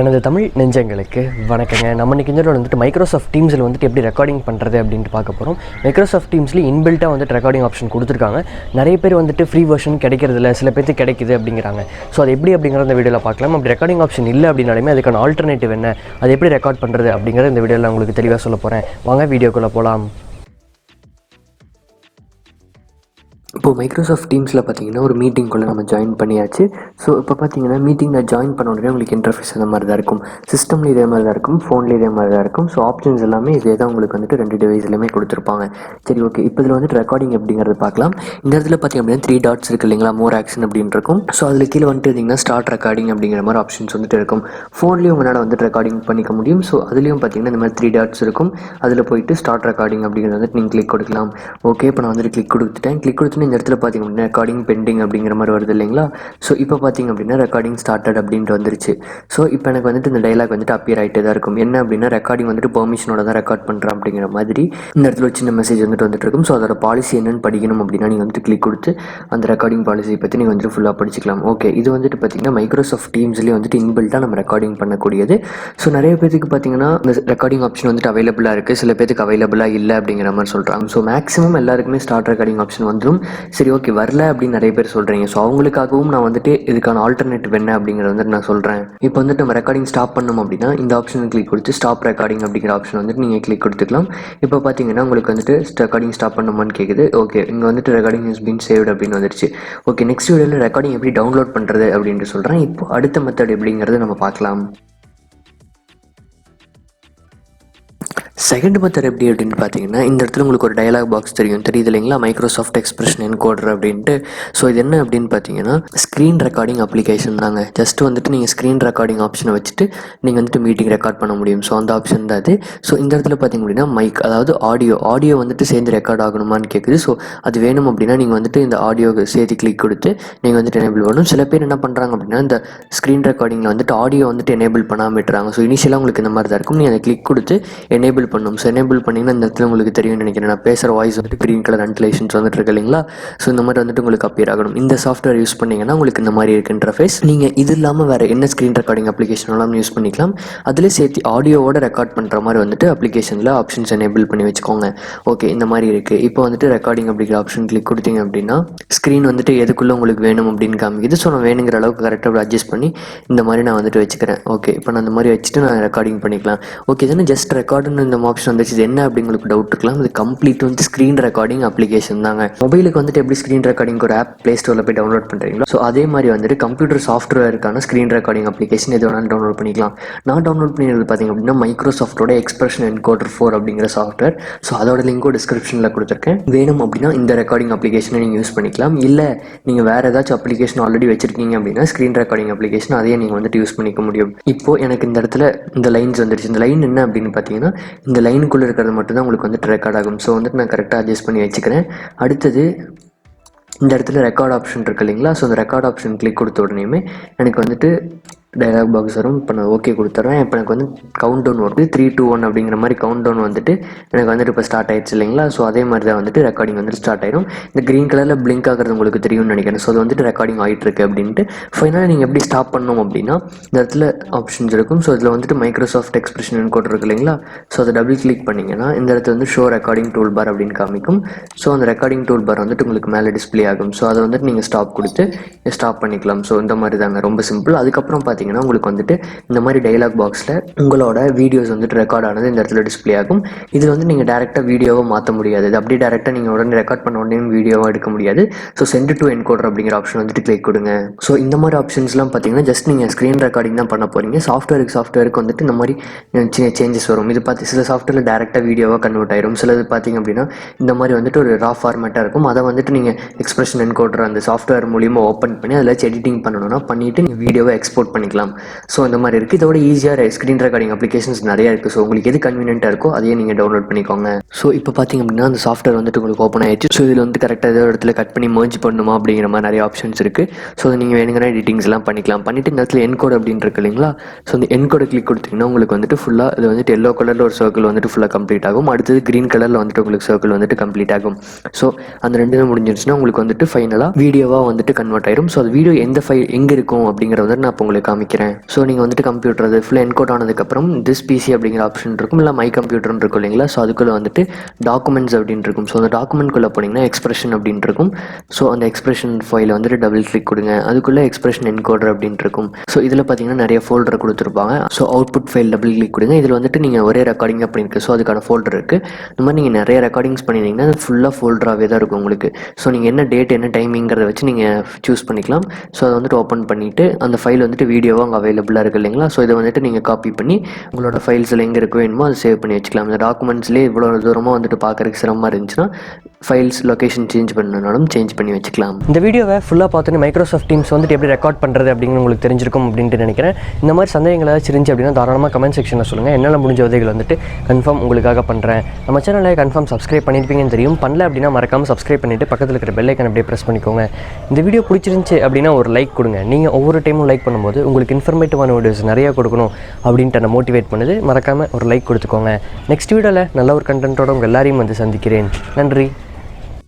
எனது தமிழ் நெஞ்சங்களுக்கு வணக்கங்க. நம்ம இன்றைக்கி இந்த வந்துட்டு மைக்ரோசாஃப்ட் டீம்ஸில் வந்துட்டு எப்படி ரெக்கார்டிங் பண்ணுறது அப்படின்ட்டு பார்க்க போகிறோம். மைக்ரோசாஃப்ட் டீம்ஸில் இன்பில்ட்டாக வந்துட்டு ரெக்கார்டிங் ஆப்ஷன் கொடுத்துருக்காங்க. நிறைய பேர் வந்துட்டு ஃப்ரீ வெர்ஷன் கிடைக்கிறதில்ல, சில பேருக்கு கிடைக்குது அப்படிங்கிறாங்க. ஸோ அது எப்படி அப்படிங்கிற இந்த வீடியோவில் பார்க்கலாம். அப்படி ரெக்கார்டிங் ஆப்ஷன் இல்லை அப்படின்னாலுமே அதுக்கான ஆல்டர்னேட்டிவ் என்ன, அது எப்படி ரெக்கார்ட் பண்ணுறது அப்படிங்கிறத இந்த வீடியோவில் உங்களுக்கு தெளிவாக சொல்ல போகிறேன். வாங்க வீடியோக்குள்ளே போகலாம். இப்போது மைக்ரோசாஃப்ட் டீம்ஸில் பார்த்தீங்கன்னா ஒரு மீட்டிங்குள்ளே நம்ம ஜாயின் பண்ணியாச்சு. ஸோ இப்போ பார்த்தீங்கன்னா மீட்டிங்கில் ஜாயின் பண்ண உடனே உங்களுக்கு இன்டர்ஃபேஸ் அந்த மாதிரி தான் இருக்கும். சிஸ்டம்லேயும் இதே மாதிரி தான் இருக்கும், ஃபோன்லேயும் இதே மாதிரி தான் இருக்கும். ஸோ ஆப்ஷன்ஸ் எல்லாமே இதே தான் உங்களுக்கு வந்துட்டு 2 டிவைஸ்லையுமே கொடுத்துருப்பாங்க. சரி, ஓகே. இப்போ இதில் வந்துட்டு ரெக்கார்டிங் அப்படிங்கிறது பார்க்கலாம். இந்த இடத்துல பார்த்தீங்க அப்படின்னா 3 டாட்ஸ் இருக்குது இல்லைங்களா, மோர் ஆக்ஷன் அப்படின்னு இருக்கும். ஸோ அதில் கீழே வந்துட்டு இருந்தீங்கன்னா ஸ்டார்ட் ரெக்கார்டிங் அப்படிங்கிற மாதிரி ஆப்ஷன்ஸ் வந்துட்டு இருக்கும். ஃபோன்லேயும் உங்களால் வந்துட்டு ரெக்கார்டிங் பண்ணிக்க முடியும். ஸோ அதுலேயும் பார்த்தீங்கன்னா இந்த மாதிரி 3 டாட்ஸ் இருக்கும். அதில் போயிட்டு ஸ்டார்ட் ரெக்கார்டிங் அப்படிங்கிறது வந்துட்டு நீங்கள் கிளிக் கொடுக்கலாம். ஓகே, இப்போ நான் வந்துட்டு கிளிக் கொடுத்துட்டேன். கிளிக் கொடுத்துட்டு இந்த இடத்துல பார்த்தீங்க அப்படின்னா ரெக்கார்டிங் பெண்டிங் அப்படிங்கிற மாதிரி வருது இல்லைங்களா. ஸோ இப்போ பார்த்தீங்க அப்படின்னா ரெக்கார்டிங் ஸ்டார்டட் அப்படின்ட்டு வந்துருச்சு. ஸோ இப்போ எனக்கு வந்துட்டு இந்த டைலாக் வந்துட்டு அப்பியர் ஆகிட்டே தான் இருக்கும். என்ன அப்படின்னா ரெக்கார்டிங் வந்துட்டு பெர்மிஷனோட தான் ரெக்கார்ட் பண்ணுறேன் அப்படிங்கிற மாதிரி இந்த இடத்துல ஒரு சின்ன மெசேஜ் வந்துட்டு இருக்கும். ஸோ அதோட பாலிசி என்னென்னு படிக்கணும் அப்படின்னா நீங்கள் வந்துட்டு கிளிக் கொடுத்து அந்த ரெக்கார்டிங் பாலிசி பற்றி நீங்கள் வந்துட்டு ஃபுல்லாக படிச்சிக்கலாம். ஓகே, இது வந்துட்டு பார்த்தீங்கன்னா மைக்ரோசாஃப்ட் டீம்ஸ்லேயே வந்துட்டு இன்பில்ட்டாக நம்ம ரெக்கார்டிங் பண்ணக்கூடியது. ஸோ நிறைய பேருக்கு பார்த்தீங்கன்னா இந்த ரெக்கார்டிங் ஆப்ஷன் வந்துட்டு அவைலபிளாக இருக்குது, சில பேருக்கு அவைலபிளாக இல்லை அப்படிங்கிற மாதிரி சொல்கிறாங்க. ஸோ மேக்ஸிமம் எல்லாருக்குமே ஸ்டார்ட் ரெக்கார்டிங் ஆப்ஷன் வந்துடும். சரி, ஓகே, வரல அப்படின்னு நிறைய பேர் சொல்கிறீங்க. ஸோ அவங்களுக்காகவும் நான் வந்துட்டு இதுக்கான ஆல்டர்னேட்டிவ் என்ன அப்படிங்கிறத வந்துட்டு நான் சொல்கிறேன். இப்போ வந்துட்டு நம்ம ரெக்கார்டிங் ஸ்டாப் பண்ணோம் அப்படின்னா இந்த ஆப்ஷன் கிளிக் கொடுத்து ஸ்டாப் ரெக்கார்டிங் அப்படிங்கிற ஆப்ஷன் வந்துட்டு நீங்கள் கிளிக் கொடுத்துக்கலாம். இப்போ பார்த்தீங்கன்னா உங்களுக்கு வந்துட்டு ரெக்கார்டிங் ஸ்டாப் பண்ணுமான்னு கேட்குது. ஓகே, இங்கே வந்துட்டு ரெக்கார்டிங் இஸ் பீன் சேவ்டு அப்படின்னு வந்துருச்சு. ஓகே, நெக்ஸ்ட் வீடியோவில் ரெக்கார்டிங் எப்படி டவுன்லோட் பண்ணுறது அப்படின்ட்டு சொல்கிறேன். இப்போ அடுத்த மெத்தட் எப்படிங்கிறது நம்ம பார்க்கலாம். செகண்ட் மெத்தட் எப்படி அப்படின்னு பார்த்தீங்கன்னா இந்த இடத்துல உங்களுக்கு ஒரு டயலாக் பாக்ஸ் தெரியுது இல்லைங்களா, மைக்ரோசாஃப்ட் எக்ஸ்பிரஷன் என்கோடர் அப்படின்ட்டு. ஸோ இது என்ன அப்படின்னு பார்த்தீங்கன்னா ஸ்க்ரீன் ரெக்கார்டிங் அப்ளிகேஷன் தாங்க. ஜஸ்ட் வந்துட்டு நீங்கள் ஸ்க்ரீன் ரெக்கார்டிங் ஆப்ஷனை வச்சுட்டு நீங்கள் வந்துட்டு மீட்டிங் ரெக்கார்ட் பண்ண முடியும். ஸோ அந்த ஆப்ஷன் தான் அது. ஸோ இந்த இடத்துல பார்த்தீங்க அப்படின்னா மைக், அதாவது ஆடியோ வந்துட்டு சேர்ந்து ரெக்கார்ட் ஆகணுமான்னு கேட்குது. ஸோ அது வேணும் அப்படின்னா நீங்கள் வந்துட்டு இந்த ஆடியோவை சேர்த்து கிளிக் கொடுத்து நீங்கள் வந்துட்டு எனேபிள் பண்ணணும். சில பேர் என்ன பண்ணுறாங்க அப்படின்னா இந்த ஸ்க்ரீன் ரெக்கார்டிங்கில் வந்துட்டு ஆடியோ வந்துட்டு எனேபிள் பண்ணாமல் விட்டுறாங்க. ஸோ இனிஷியலாக உங்களுக்கு இந்த மாதிரி தான் இருக்கும். நீங்கள் அதை கிளிக் கொடுத்து எனேபிள் பண்ணும். ஸோ எனேபிள் பண்ணிங்கன்னா இந்த இடத்துல உங்களுக்கு தெரியும்னு நினைக்கிறேன். நான் பேசுகிற வாய்ஸ் வந்துட்டு க்ரீன் கலர் வென்டிலேஷன்ஸ் வந்துட்டு இருக்கு இல்லைங்களா. ஸோ இந்த மாதிரி வந்துட்டு உங்களுக்கு அப்பியர் ஆகணும். இந்த சாஃப்ட்வேர் யூஸ் பண்ணிங்கன்னா உங்களுக்கு இந்த மாதிரி இருக்கு இன்டர்ஃபேஸ். நீங்கள் இது இல்லாமல் வேறு என்ன ஸ்க்ரீன் ரெக்கார்டிங் அப்ளிகேஷனெல்லாம் யூஸ் பண்ணிக்கலாம். அதிலே சேர்த்து ஆடியோவோட ரெக்கார்ட் பண்ணுற மாதிரி வந்துட்டு அப்ளிகேஷனில் ஆப்ஷன்ஸ் எனேபிள் பண்ணி வச்சுக்கோங்க. ஓகே, இந்த மாதிரி இருக்குது. இப்போ வந்துட்டு ரெக்கார்டிங் அப்படிங்கிற ஆப்ஷன் கிளிக் கொடுத்தீங்க அப்படின்னா ஸ்க்ரீன் வந்துட்டு எதுக்குள்ளே உங்களுக்கு வேணும் அப்படின்னு காமிக்குது. ஸோ நான் வேணுங்கிற அளவுக்கு கரெக்டாக அட்ஜஸ்ட் பண்ணி இந்த மாதிரி நான் வந்துட்டு வச்சுக்கிறேன். ஓகே, இப்போ நான் இந்த மாதிரி வச்சுட்டு நான் ரெக்கார்டிங் பண்ணிக்கலாம். ஓகே, இதுன்னு ஜஸ்ட் ரெக்கார்டுன்னு இந்த ஆப்ஷன் வந்துச்சு. இது என்ன அப்படி உங்களுக்கு டவுட் இருக்கலாம். இது கம்ப்ளீட் வந்து ஸ்க்ரீன் ரெக்கார்டிங் அப்ளிகேஷன் தாங்க. மொபைலுக்கு வந்துட்டு எப்படி ஸ்க்ரீன் ரெக்கார்டிங் ஒரு ஆப் ப்ளே ஸ்டோரில் போய் டவுன்லோட் பண்ணுறீங்களோ, ஸோ அதே மாதிரி வந்துட்டு கம்ப்யூட்டர் சாஃப்ட்வேருக்கான ஸ்க்ரீன் ரெக்கார்டிங் அப்ளிகேஷன் எது வேணாலும் டவுன்லோட் பண்ணிக்கலாம். நான் டவுன்லோட் பண்ணிடுறது பார்த்தீங்க அப்படின்னா மைக்ரோசாஃப்டோட எக்ஸ்பிரஷன் என்கோடர் 4 அப்படிங்கிற சாஃப்ட்வேர். ஸோ அதோட லிங்க்கும் டிஸ்கிரிப்ஷனில் கொடுத்துருக்கேன். வேணும் அப்படின்னா இந்த ரெக்கார்டிங் அப்ளிகேஷனை நீங்கள் யூஸ் பண்ணிக்கலாம். இல்லை நீங்கள் வேறு ஏதாச்சும் அப்ளிகேஷன் ஆல்ரெடி வச்சிருக்கீங்க அப்படின்னா ஸ்க்ரீன் ரெக்கார்டிங் அப்ளிகேஷன் அதையே நீங்கள் வந்துட்டு யூஸ் பண்ணிக்க முடியும். இப்போ எனக்கு இந்த இடத்துல இந்த லைன்ஸ் வந்துருச்சு. இந்த லைன் என்ன அப்படின்னு பார்த்தீங்கன்னா இந்த லைனுக்குள்ளே இருக்கிறது மட்டும்தான் உங்களுக்கு வந்துட்டு ரெக்கார்ட் ஆகும். ஸோ வந்துட்டு நான் கரெக்டாக அட்ஜஸ்ட் பண்ணி வச்சுக்கிறேன். அடுத்தது இந்த இடத்துல ரெக்கார்ட் ஆப்ஷன் இருக்குது இல்லைங்களா. ஸோ அந்த ரெக்கார்ட் ஆப்ஷன் கிளிக் கொடுத்த உடனேயுமே எனக்கு வந்துட்டு டயலாக் பாக்ஸ் வரும். இப்போ நான் ஓகே கொடுத்துட்றேன். இப்போ எனக்கு வந்து கவுண்ட் டவுன் வருது. 3, 2, 1 அப்படிங்கிற மாதிரி கவுண்ட் டவுன் வந்துட்டு எனக்கு வந்துட்டு இப்போ ஸ்டார்ட் ஆயிடுச்சு இல்லைங்களா. ஸோ அதே மாதிரி தான் வந்துட்டு ரெக்கார்டிங் வந்துட்டு ஸ்டார்ட் ஆயிடும். இந்த க்ரீன் கலரில் பிளிங்க் ஆகிறது உங்களுக்கு தெரியும்னு நினைக்கிறேன். ஸோ அது வந்துட்டு ரெக்கார்டிங் ஆகிட்டு இருக்கு அப்படின்ட்டு. ஃபைனலாக நீங்கள் எப்படி ஸ்டாப் பண்ணணும் அப்படின்னா இந்த இடத்துல ஆப்ஷன்ஸ் இருக்கும். ஸோ இதில் வந்துட்டு மைக்ரோசாஃப்ட் எக்ஸ்பிரஷன் என்கோடர் இருக்கு இல்லைங்களா. ஸோ அதை டபுள் கிளிக் பண்ணிங்கன்னா இந்த இடத்துல வந்து ஷோ ரெக்கார்டிங் டூல் பார் அப்படின்னு காமிக்கும். ஸோ அந்த ரெக்கார்டிங் டூல் பார் வந்துட்டு உங்களுக்கு மேலே டிஸ்பிளே ஆகும். ஸோ அதை வந்துட்டு நீங்கள் ஸ்டாப் கொடுத்து ஸ்டாப் பண்ணிக்கலாம். ஸோ இந்த மாதிரி தாங்க, ரொம்ப சிம்பிள். அதுக்கப்புறம் பார்த்தீங்கன்னா உங்களுக்கு வந்துட்டு இந்த மாதிரி டயலாக் பாக்ஸில் உங்களோட வீடியோஸ் வந்துட்டு ரெக்கார்ட் ஆனது இந்த இடத்துல டிஸ்பிளே ஆகும். இதில் வந்து நீங்கள் டேரெக்டாக வீடியோவை மாற்ற முடியாது. இது அப்படியே டேரெக்டாக நீங்கள் உடனே ரெக்கார்ட் பண்ண உடனே வீடியோவாக எடுக்க முடியாது. ஸோ சென்ட் டு என்கோடர் அப்படிங்கிற ஆப்ஷன் வந்துட்டு கிளிக் கொடுங்க. ஸோ இந்த மாதிரி ஆப்ஷன்ஸ்லாம் பார்த்தீங்கன்னா ஜஸ்ட் நீங்கள் ஸ்க்ரீன் ரெக்கார்டிங் தான் பண்ண போகிறீங்க. சாஃப்ட்வேருக்கு வந்துட்டு இந்த மாதிரி சின்ன சேஞ்சஸ் வரும். இது பார்த்து சில சாஃப்ட்வேரில் டேரெக்டாக வீடியோவாக கன்வெர்ட் ஆயிரும். சிலது பார்த்தீங்க அப்படின்னா இந்த மாதிரி வந்துட்டு ஒரு ரா ஃபார்மேட்டாக இருக்கும். அதை வந்துட்டு நீங்கள் எக்ஸ்பிரஷன் என்கோடர் அந்த சாஃப்ட்வேர் மூலியமாக ஓப்பன் பண்ணி அதில் எடிட்டிங் பண்ணணும்னா பண்ணிவிட்டு நீங்கள் வீடியோவை எக்ஸ்போர்ட் பண்ணிக்கலாம். ஸோ இந்த மாதிரி இருக்குது. இதோட ஈஸியாக ஸ்க்ரீன் ரெக்கார்டிங் அப்ளிகேஷன்ஸ் நிறையா இருக்குது. ஸோ உங்களுக்கு எது கன்வீனியன்ட்டாக இருக்கோ அதையே நீங்கள் டவுன்லோட் பண்ணிக்கோங்க. ஸோ இப்போ பார்த்தீங்க அப்படின்னா அந்த சாஃப்ட்வேர் வந்துட்டு உங்களுக்கு ஓப்பன் ஆயிடுச்சு. ஸோ இதில் வந்து கரெக்டாக ஏதோ இடத்துல கட் பண்ணி மர்ஜ் பண்ணுமா அப்படிங்கிற மாதிரி நிறைய ஆப்ஷன்ஸ் இருக்குது. ஸோ அதை நீங்கள் வேணுங்கிற எடிட்டிங்ஸ்லாம் பண்ணிக்கலாம். பண்ணிவிட்டு இந்த இடத்துல என்கோட் அப்படின்னு இருக்கு இல்லைங்களா. ஸோ அந்த என்கோடை கிளிக் கொடுத்தீங்கன்னா உங்களுக்கு வந்துட்டு ஃபுல்லாக இது வந்துட்டு எல்லோ கலரில் ஒரு சர்க்கிள் வந்துட்டு ஃபுல்லாக கம்ப்ளீட் ஆகும். அடுத்தது க்ரீன் கலரில் வந்துட்டு உங்களுக்கு சர்க்கிள் வந்துட்டு கம்ப்ளீட் ஆகும். ஸோ அந்த ரெண்டுமே முடிஞ்சிருச்சுன்னா உங்களுக்கு வந்துட்டு ஃபைனலாக வீடியோவாக வந்துட்டு கன்வெர்ட் ஆயிரும். ஸோ அது வீடியோ எந்த ஃபைல் எங்கே இருக்கும் அப்படிங்கிறத நான் இப்போ உங்களுக்கு காமிக்கிறேன். ஸோ நீங்கள் வந்துட்டு கம்ப்யூட்டர் அது ஃபுல்லாக என்கோட் ஆனதுக்கப்புறம் திஸ் பிசி அப்படிங்கிற ஆப்ஷன் இருக்கும், இல்லை மை கம்ப்யூட்டர்னு இருக்கும் இல்லைங்களா. ஸோ அதுக்குள்ளே வந்துட்டு டாக்குமெண்ட்ஸ் அப்படின்னு இருக்கும். ஸோ அந்த டாக்குமெண்ட்குள்ளே போனீங்கன்னா எக்ஸ்பிரஷன் அப்படின்னு இருக்கும். ஸோ அந்த எக்ஸ்பிரஷன் ஃபைலை வந்துட்டு டபுள் கிளிக் கொடுங்க. அதுக்குள்ளே எக்ஸ்பிரஷன் என்கோடர் அப்படின்னு இருக்கும். ஸோ இதில் பார்த்தீங்கன்னா நிறைய ஃபோல்டர் கொடுத்துருப்பாங்க. So output file double click கொடுங்க. இதில் வந்துட்டு நீங்கள் ஒரே ரெக்கார்டிங் அப்படி இருக்குது. ஸோ அதுக்கான ஃபோல்டர் இருக்குது. இந்த மாதிரி நீங்கள் நிறைய ரெக்கார்டிங்ஸ் பண்ணியிருந்தீங்கன்னா அது ஃபுல்லாக ஃபோல்டராகவே தான் இருக்கும் உங்களுக்கு. ஸோ நீங்கள் என்ன டேட் என்ன டைமிங்கிறத வச்சு நீங்கள் சூஸ் பண்ணிக்கலாம். ஸோ அதை வந்துட்டு ஓப்பன் பண்ணிவிட்டு அந்த ஃபைல் வந்துட்டு வீடியோவாக அங்கே அவைலபிளாக இருக்குது இல்லைங்களா. ஸோ இதை வந்துட்டு நீங்கள் காப்பி பண்ணி உங்களோட ஃபைல்ஸில் எங்கே இருக்க வேணுமோ அதை சேவ் பண்ணி வச்சுக்கலாம். இந்த டாக்குமெண்ட்ஸ்லேயே இவ்வளோ தூரமாக வந்துட்டு பார்க்குறதுக்கு சிரமமாக இருந்துச்சுன்னா ஃபைல்ஸ் லொக்கேஷன் சேஞ்ச் பண்ணனாலும் சேஞ்ச் பண்ணி வச்சுக்கலாம். இந்த வீடியோவை ஃபுல்லாக பார்த்துட்டு மைக்ரோசாஃப்ட் டீம்ஸ் வந்துட்டு எப்படி ரெக்கார்ட் பண்ணுறது அப்படின்னு உங்களுக்கு தெரிஞ்சிருக்கும் அப்படின்ட்டு நினைக்கிறேன். இந்த மாதிரி சந்தேகங்கள் ஏதாச்சும் இருந்துச்சு அப்படின்னா தாராளமாக கமெண்ட் செக்ஷனில் சொல்லுங்கள். என்னால் முடிஞ்ச உதவிகள் வந்துட்டு கன்ஃபார்ம் உங்களுக்காக பண்ணுறேன். நம்ம சேனலை கன்ஃபார்ம் சப்ஸ்கிரைப் பண்ணியிருப்பீங்கன்னு தெரியும். பண்ணல அப்படின்னா மறக்காமல் சப்ஸ்கிரைப் பண்ணிவிட்டு பக்கத்தில் இருக்கிற பெல் ஐக்கன் அப்படியே ப்ரெஸ் பண்ணிக்கோங்க. இந்த வீடியோ பிடிச்சிருந்துச்சு அப்படின்னா ஒரு லைக் கொடுங்க. நீங்கள் ஒவ்வொரு டைமும் லைக் பண்ணும்போது உங்களுக்கு இன்ஃபர்மேட்டிவான வீடியோஸ் நிறையா கொடுக்கணும் அப்படின்ட்டு என்னை மோட்டிவேட் பண்ணுது. மறக்காமல் ஒரு லைக் கொடுத்துக்கோங்க. நெக்ஸ்ட் வீடியோவில் நல்ல ஒரு கண்டென்ட்டோட உங்கள் எல்லாரையும் வந்து சந்திக்கிறேன். நன்றி.